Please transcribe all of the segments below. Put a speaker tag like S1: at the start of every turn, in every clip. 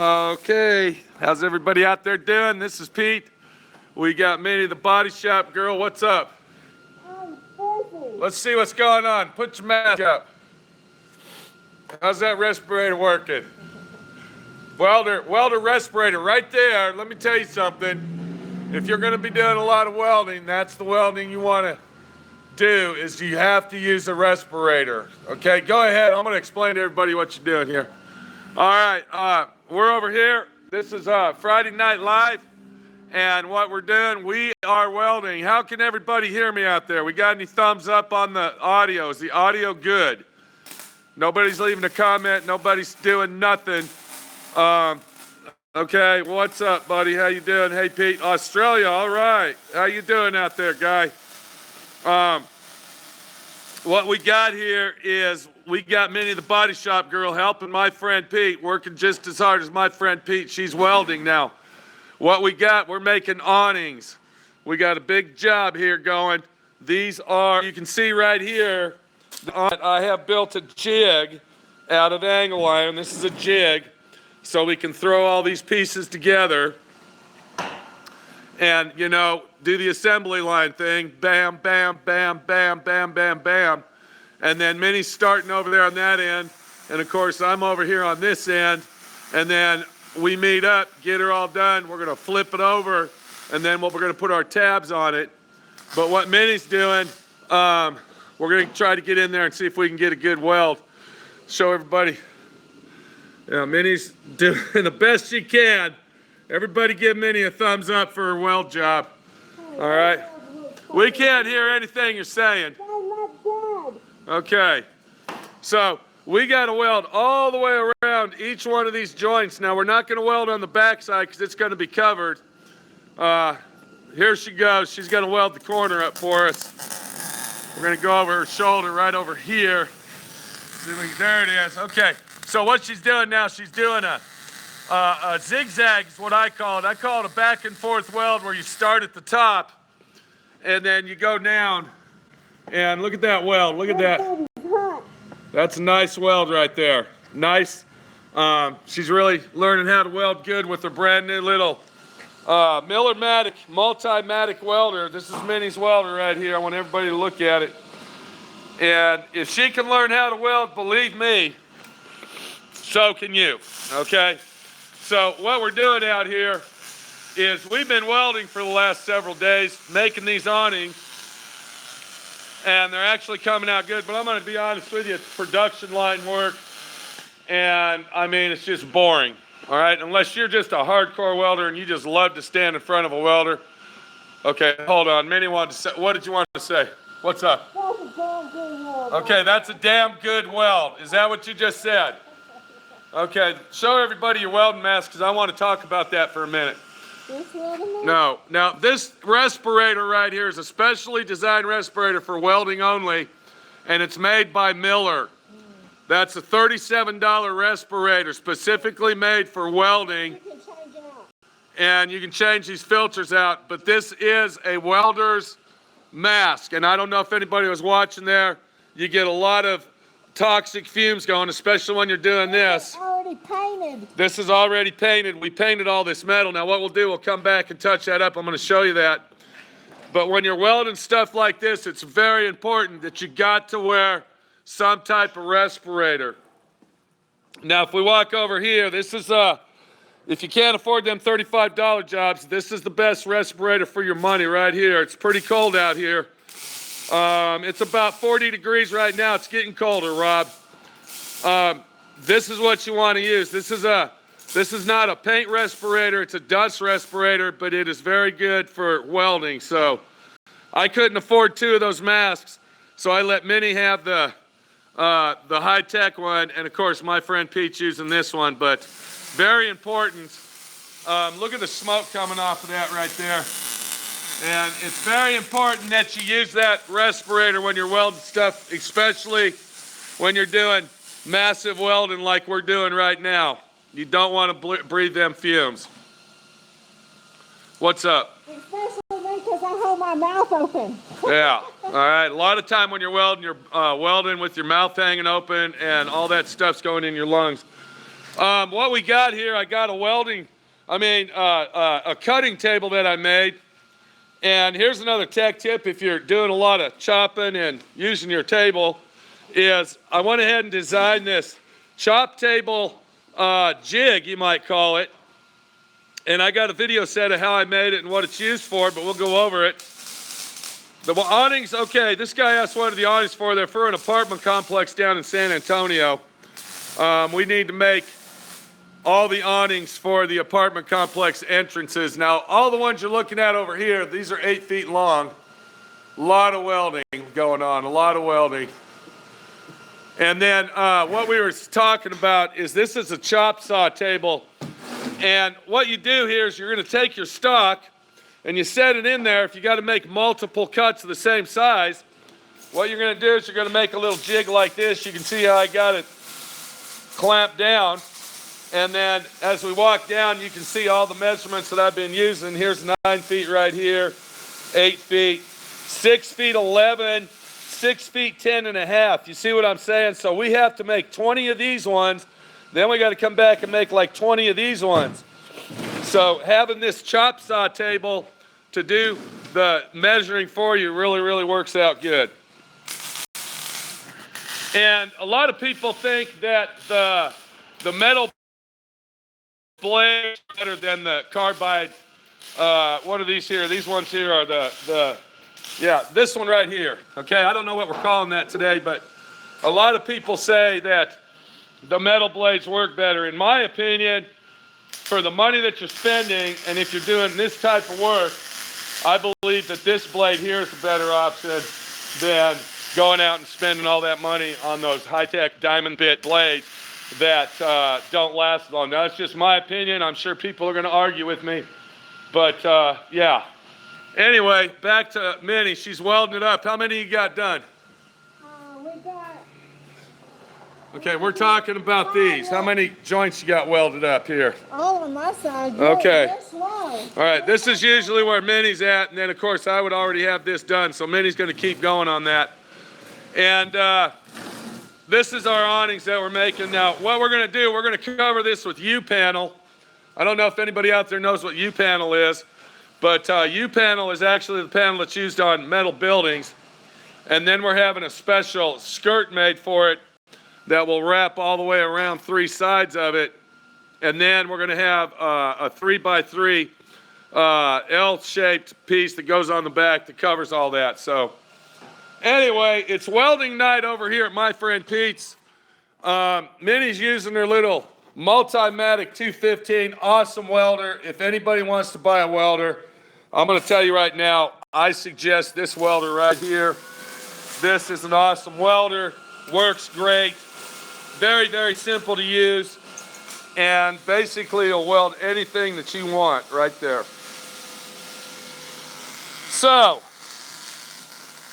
S1: Okay, how's everybody out there doing? This is Pete. We got Minnie, the body shop girl. What's up? Let's see what's going on. Put your mask up. How's that respirator working? Welder respirator right there. Let me tell you something. If you're going to be doing a lot of welding, that's the welding you want to do, is you have to use a respirator. Okay, go ahead. I'm going to explain to everybody what you're doing here. All right, we're over here. This is Friday Night Live, and what we're doing, we are welding. How can everybody hear me out there? We got any thumbs up on the audio? Is the audio good? Nobody's leaving a comment. Nobody's doing nothing. Okay, what's up, buddy? How you doing? Hey, Pete, Australia. All right. How you doing out there, guy? What we got here is we got Minnie, the body shop girl, helping my friend Pete, working just as hard as my friend Pete. She's welding now. What we got, we're making awnings. We got a big job here going. These are, you can see right here, I have built a jig out of angle iron. This is a jig, so we can throw all these pieces together and, you know, do the assembly line thing. Bam, bam, bam, bam, bam, bam, bam. And then Minnie's starting over there on that end. And of course, I'm over here on this end. And then we meet up, get her all done. We're gonna flip it over, and then we're gonna put our tabs on it. But what Minnie's doing, we're gonna try to get in there and see if we can get a good weld. Show everybody. Yeah, Minnie's doing the best she can. Everybody give Minnie a thumbs up for her weld job. All right. We can't hear anything you're saying. Okay. So we got to weld all the way around each one of these joints. Now we're not going to weld on the back side because it's going to be covered. Here she goes. She's going to weld the corner up for us. We're going to go over her shoulder right over here. There it is. Okay. So what she's doing now, she's doing a zigzag is what I call it. I call it a back and forth weld where you start at the top and then you go down. And look at that weld. Look at that. That's a nice weld right there. Nice. She's really learning how to weld good with her brand new little Multimatic, Multimatic welder. This is Minnie's welder right here. I want everybody to look at it. And if she can learn how to weld, believe me, so can you. Okay? So what we're doing out here is we've been welding for the last several days, making these awnings, and they're actually coming out good. But I'm going to be honest with you, it's production line work, and I mean, it's just boring, all right? Unless you're just a hardcore welder and you just love to stand in front of a welder. Okay, hold on. Minnie wanted to say, what did you want to say? What's up?
S2: That's a damn good weld.
S1: Okay, that's a damn good weld. Is that what you just said? Okay, show everybody your welding mask because I want to talk about that for a minute.
S2: This welding mask?
S1: No. Now, this respirator right here is a specially designed respirator for welding only, and it's made by Miller. That's a $37 respirator specifically made for welding.
S2: You can change it out.
S1: And you can change these filters out, but this is a welder's mask. And I don't know if anybody was watching there. You get a lot of toxic fumes going, especially when you're doing this.
S2: It's already painted.
S1: This is already painted. We painted all this metal. Now what we'll do, we'll come back and touch that up. I'm going to show you that. But when you're welding stuff like this, it's very important that you got to wear some type of respirator. Now if we walk over here, this is if you can't afford them $35 jobs, this is the best respirator for your money right here. It's pretty cold out here. It's about 40 degrees right now. It's getting colder, Rob. This is what you want to use. This is not a paint respirator. It's a dust respirator, but it is very good for welding. So I couldn't afford two of those masks, so I let Minnie have the high-tech one, and of course my friend Pete's using this one. But very important. Look at the smoke coming off of that right there. And it's very important that you use that respirator when you're welding stuff, especially when you're doing massive welding like we're doing right now. You don't want to breathe them fumes. What's up?
S2: Especially because I hold my mouth open.
S1: Yeah, all right. A lot of time when you're welding with your mouth hanging open and all that stuff's going in your lungs. What we got here, I got a cutting table that I made. And here's another tech tip if you're doing a lot of chopping and using your table, is I went ahead and designed this chop table jig, you might call it. And I got a video set of how I made it and what it's used for, but we'll go over it. The awnings, okay, this guy asked what are the awnings for. They're for an apartment complex down in San Antonio. We need to make all the awnings for the apartment complex entrances. Now, all the ones you're looking at over here, these are 8 feet long. A lot of welding going on, a lot of welding. And then what we were talking about is this is a chop saw table. And what you do here is you're gonna take your stock and you set it in there. If you gotta make multiple cuts of the same size, what you're gonna do is you're gonna make a little jig like this. You can see how I got it clamped down. And then as we walk down, you can see all the measurements that I've been using. Here's 9 feet right here, 8 feet, 6 feet 11, 6 feet 10 and a half. You see what I'm saying? So we have to make 20 of these ones. Then we got to come back and make like 20 of these ones. So having this chop saw table to do the measuring for you really works out good. And a lot of people think that the metal blade is better than the carbide. What are these here? These ones here are this one right here. Okay, I don't know what we're calling that today, but a lot of people say that the metal blades work better. In my opinion, for the money that you're spending, and if you're doing this type of work, I believe that this blade here is a better option than going out and spending all that money on those high-tech diamond bit blades that don't last long. Now, that's just my opinion. I'm sure people are going to argue with me, but yeah. Anyway, back to Minnie. She's welding it up. How many you got done?
S2: We got.
S1: Okay, we're talking about these. How many joints you got welded up here?
S2: All on my side.
S1: Okay.
S2: Slow.
S1: All right, this is usually where Minnie's at, and then of course I would already have this done, so Minnie's going to keep going on that. And this is our awnings that we're making. Now, what we're going to do, we're going to cover this with U-panel. I don't know if anybody out there knows what U-panel is, but U-panel is actually the panel that's used on metal buildings. And then we're having a special skirt made for it that will wrap all the way around 3 sides of it. And then we're going to have a 3x3 L-shaped piece that goes on the back that covers all that. So anyway, it's welding night over here at my friend Pete's. Minnie's using her little Multimatic 215, awesome welder. If anybody wants to buy a welder, I'm going to tell you right now, I suggest this welder right here. This is an awesome welder, works great, very simple to use, and basically it'll weld anything that you want right there. So,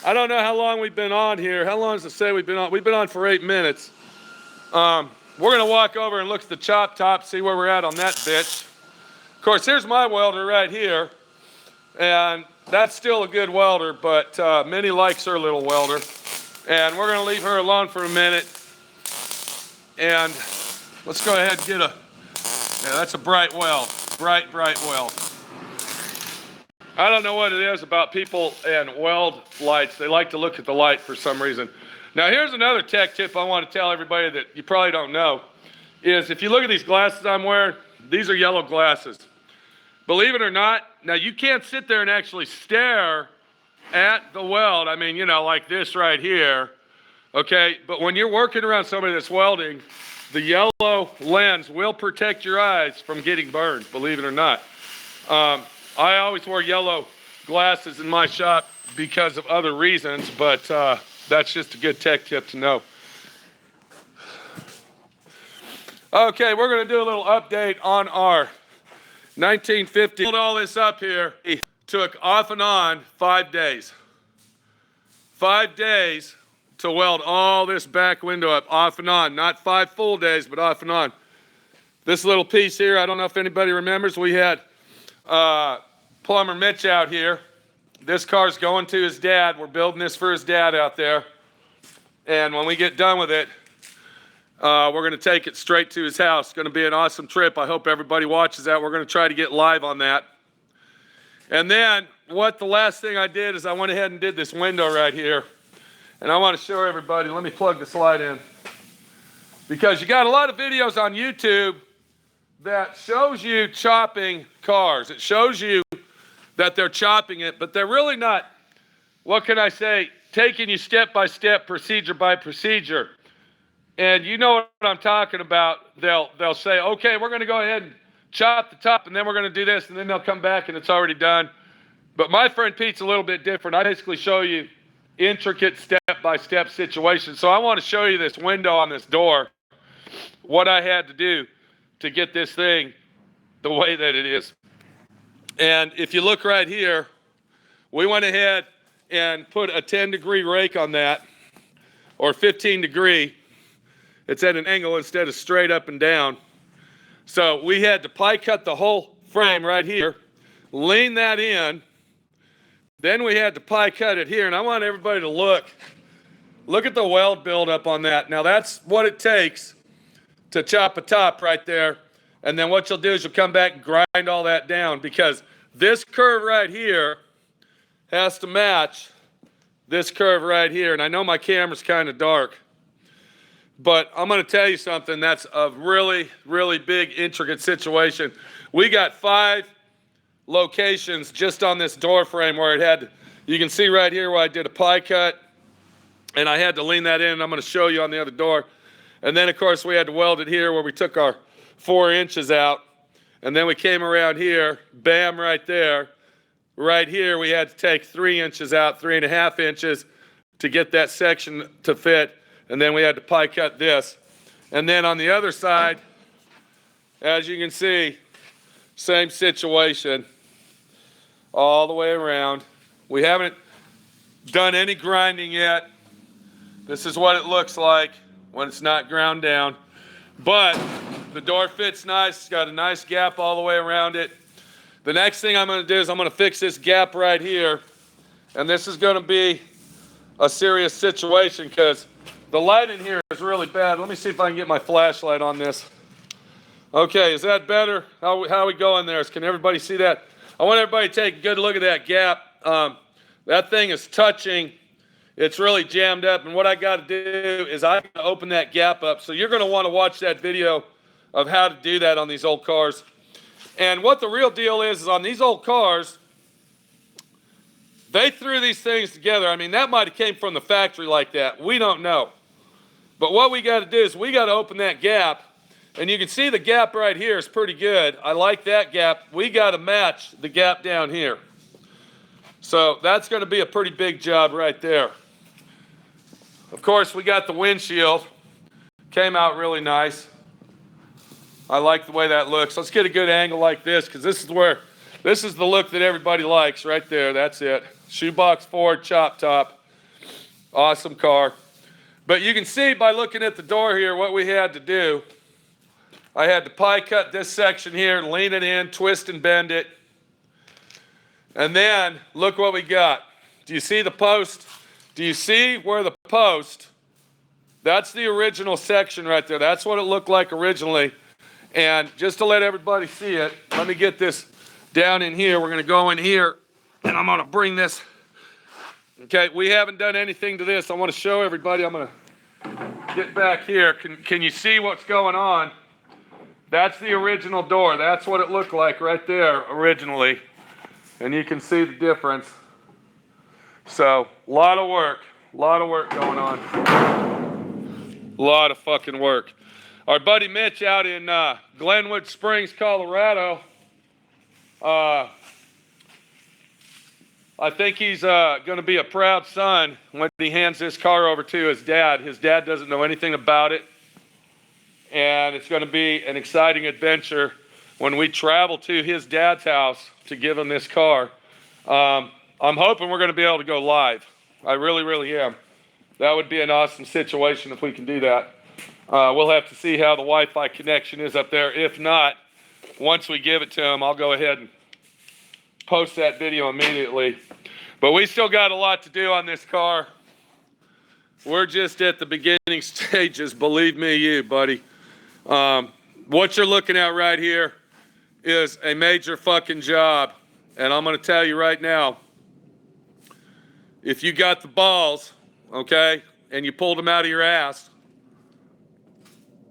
S1: I don't know how long we've been on here. How long does it say we've been on? We've been on for 8 minutes. We're going to walk over and look at the chop top, see where we're at on that bitch. Of course, here's my welder right here. And that's still a good welder, but Minnie likes her little welder. And we're going to leave her alone for a minute. And let's go ahead and get yeah, that's a bright weld. Bright weld. I don't know what it is about people and weld lights. They like to look at the light for some reason. Now, here's another tech tip I want to tell everybody that you probably don't know, is if you look at these glasses I'm wearing, these are yellow glasses. Believe it or not, now you can't sit there and actually stare at the weld. I mean, you know, like this right here, okay? But when you're working around somebody that's welding, the yellow lens will protect your eyes from getting burned, believe it or not. I always wear yellow glasses in my shop because of other reasons, but that's just a good tech tip to know. Okay, we're going to do a little update on our 1950. Hold all this up here. It took off and on 5 days. 5 days to weld all this back window up, off and on. Not 5 full days, but off and on. This little piece here, I don't know if anybody remembers, we had plumber Mitch out here. This car's going to his dad. We're building this for his dad out there. And when we get done with it, We're going to take it straight to his house. It's going to be an awesome trip. I hope everybody watches that. We're going to try to get live on that. And then the last thing I did is I went ahead and did this window right here. And I want to show everybody. Let me plug this light in. Because you got a lot of videos on YouTube that shows you chopping cars. It shows you that they're chopping it, but they're really not, what can I say, taking you step by step, procedure by procedure. And you know what I'm talking about. They'll say, okay, we're going to go ahead and chop the top, and then we're going to do this, and then they'll come back and it's already done. But my friend Pete's a little bit different. I basically show you intricate step-by-step situations. So I want to show you this window on this door, what I had to do to get this thing the way that it is. And if you look right here, we went ahead and put a 10-degree rake on that, or 15-degree. It's at an angle instead of straight up and down. So we had to pie cut the whole frame right here, lean that in. Then we had to pie cut it here. And I want everybody to look at the weld buildup on that. Now that's what it takes to chop a top right there. And then what you'll do is you'll come back and grind all that down, because this curve right here has to match this curve right here. And I know my camera's kind of dark, but I'm going to tell you something that's a really, really big, intricate situation. We got 5 locations just on this door frame where it had, you can see right here where I did a pie cut, and I had to lean that in, and I'm going to show you on the other door. And then, of course, we had to weld it here where we took our 4 inches out. And then we came around here, bam, right there. Right here, we had to take 3 inches out, 3.5 inches to get that section to fit. And then we had to pie cut this. And then on the other side, as you can see, same situation all the way around. We haven't done any grinding yet. This is what it looks like when it's not ground down. But the door fits nice. It's got a nice gap all the way around it. The next thing I'm going to do is I'm going to fix this gap right here. And this is going to be a serious situation because the light in here is really bad. Let me see if I can get my flashlight on this. Okay, is that better? How are we going there? Can everybody see that? I want everybody to take a good look at that gap. That thing is touching. It's really jammed up. And what I got to do is I got to open that gap up. So you're going to want to watch that video of how to do that on these old cars. And what the real deal is on these old cars, they threw these things together. I mean, that might have came from the factory like that. We don't know. But what we got to do is we got to open that gap. And you can see the gap right here is pretty good. I like that gap. We got to match the gap down here. So that's going to be a pretty big job right there. Of course, we got the windshield. Came out really nice. I like the way that looks. Let's get a good angle like this, because this is the look that everybody likes right there. That's it. Shoebox Ford chop top. Awesome car. But you can see by looking at the door here what we had to do. I had to pie cut this section here, lean it in, twist and bend it. And then look what we got. Do you see the post? Do you see where the post, that's the original section right there. That's what it looked like originally. And just to let everybody see it, let me get this down in here. We're going to go in here, and I'm going to bring this. Okay, we haven't done anything to this. I want to show everybody. I'm going to get back here. Can you see what's going on? That's the original door. That's what it looked like right there originally. And you can see the difference. So, a lot of work going on. A lot of fucking work. Our buddy Mitch out in Glenwood Springs, Colorado, I think he's going to be a proud son when he hands this car over to his dad. His dad doesn't know anything about it. And it's going to be an exciting adventure when we travel to his dad's house to give him this car. I'm hoping we're going to be able to go live. I really, really am. That would be an awesome situation if we can do that. We'll have to see how the Wi-Fi connection is up there. If not, once we give it to him, I'll go ahead and post that video immediately. But we still got a lot to do on this car. we're just at the beginning stages, believe me, you, buddy. What you're looking at right here is a major fucking job. And I'm going to tell you right now, if you got the balls, okay, and you pulled them out of your ass,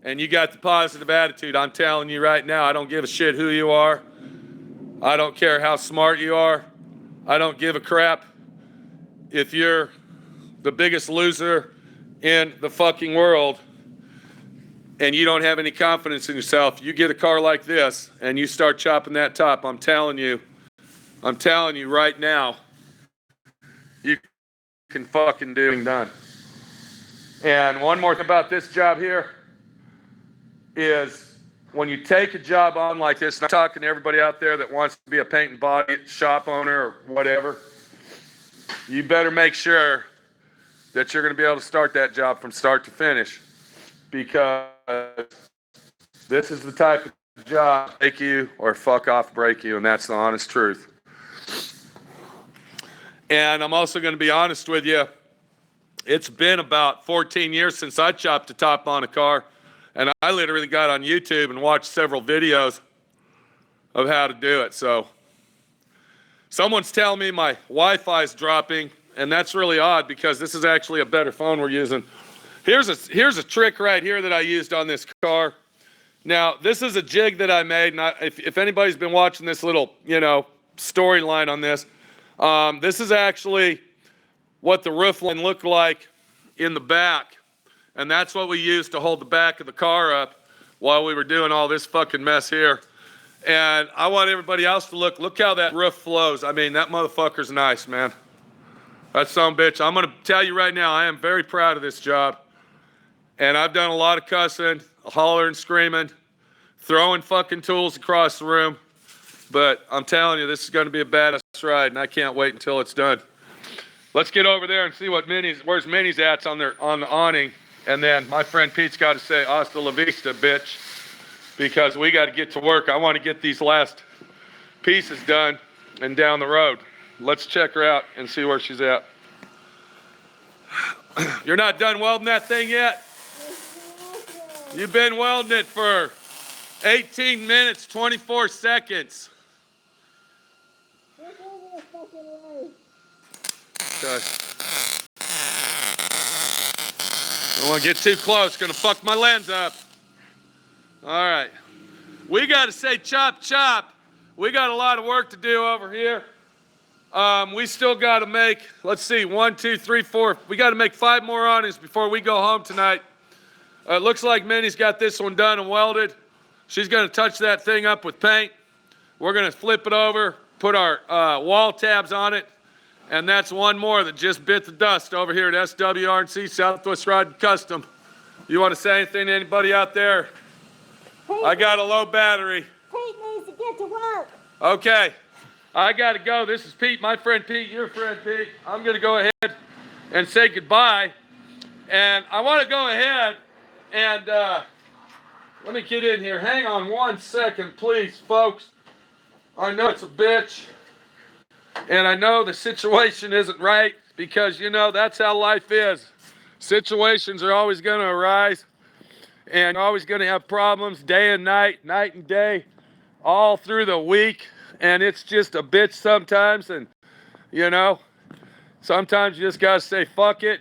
S1: and you got the positive attitude, I'm telling you right now, I don't give a shit who you are. I don't care how smart you are. I don't give a crap if you're the biggest loser in the fucking world and you don't have any confidence in yourself. You get a car like this and you start chopping that top, I'm telling you right now, you can fucking do it done. And one more thing about this job here is when you take a job on like this, and I'm talking to everybody out there that wants to be a paint and body shop owner or whatever, you better make sure that you're going to be able to start that job from start to finish, because this is the type of job make you or fuck off break you, and that's the honest truth. And I'm also going to be honest with you, it's been about 14 years since I chopped the top on a car, and I literally got on YouTube and watched several videos of how to do it. So someone's telling me my Wi-Fi is dropping, and that's really odd because this is actually a better phone we're using. Here's a trick right here that I used on this car. Now, this is a jig that I made, and if anybody's been watching this little, storyline on this, this is actually what the roof line looked like in the back, and that's what we used to hold the back of the car up while we were doing all this fucking mess here. And I want everybody else to look how that roof flows. I mean, that motherfucker's nice, man. That son of a bitch. I'm going to tell you right now, I am very proud of this job. And I've done a lot of cussing, hollering, screaming, throwing fucking tools across the room. But I'm telling you, this is going to be a badass ride, and I can't wait until it's done. Let's get over there and see where's Minnie's at on the awning. And then my friend Pete's got to say, hasta la vista, bitch. Because we got to get to work. I want to get these last pieces done and down the road. Let's check her out and see where she's at. You're not done welding that thing yet? You've been welding it for 18 minutes, 24 seconds. Okay. I don't want to get too close. Gonna fuck my lens up. All right. We got to say chop, chop. We got a lot of work to do over here. We still got to make, let's see, 1, 2, 3, 4. We got to make 5 more awnings before we go home tonight. It looks like Minnie's got this one done and welded. She's going to touch that thing up with paint. We're going to flip it over, put our wall tabs on it, and that's one more that just bit the dust over here at SWRC, Southwest Rod Custom. You want to say anything to anybody out there?
S2: Pete,
S1: I got a low battery.
S2: Pete needs to get to work.
S1: Okay, I got to go. This is Pete, my friend Pete, your friend Pete. I'm going to go ahead and say goodbye. And I want to go ahead and let me get in here. Hang on 1 second, please, folks. I know it's a bitch. And I know the situation isn't right because, that's how life is. Situations are always going to arise. And always going to have problems day and night, night and day, all through the week. And it's just a bitch sometimes. And, sometimes you just got to say, fuck it.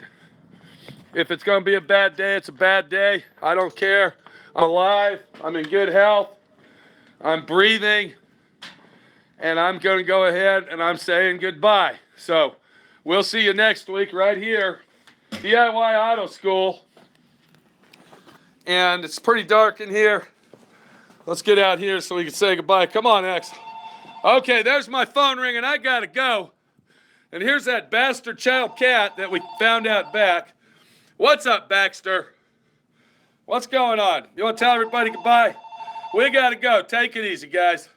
S1: If it's going to be a bad day, it's a bad day. I don't care. I'm alive. I'm in good health. I'm breathing. And I'm going to go ahead and I'm saying goodbye. So we'll see you next week right here, D.I.Y. Auto School. And it's pretty dark in here. Let's get out here so we can say goodbye. Come on, X. Okay, there's my phone ringing. I gotta go. And here's that bastard child cat that we found out back. What's up, Baxter? What's going on? You want to tell everybody goodbye? We gotta go. Take it easy, guys.